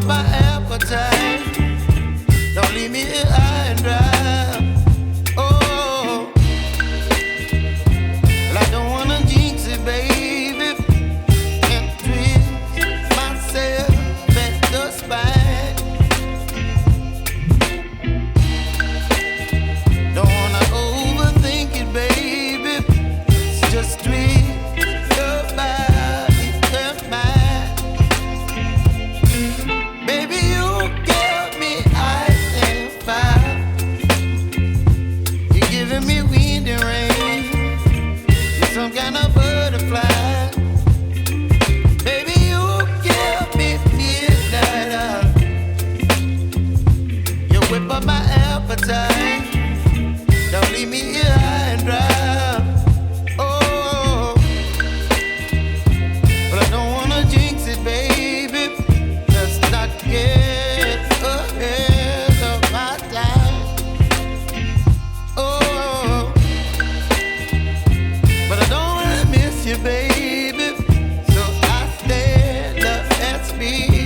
up my appetite. Don't leave me here high and dry. Oh, well, I don't wanna jinx it, baby, and twist myself at the spine. Don't wanna overthink it, baby. It's just twist your body and mine. Baby, you give me ice and fire. You're giving me wind and rain. You're some kind of butterfly. Baby, you give me midnight oil. You whip up my appetite. Don't leave me here high and dry. Oh, but I don't wanna jinx it, baby. Let's not get ahead of my time. Oh, but I don't wanna miss you, baby. So I stand up and speak.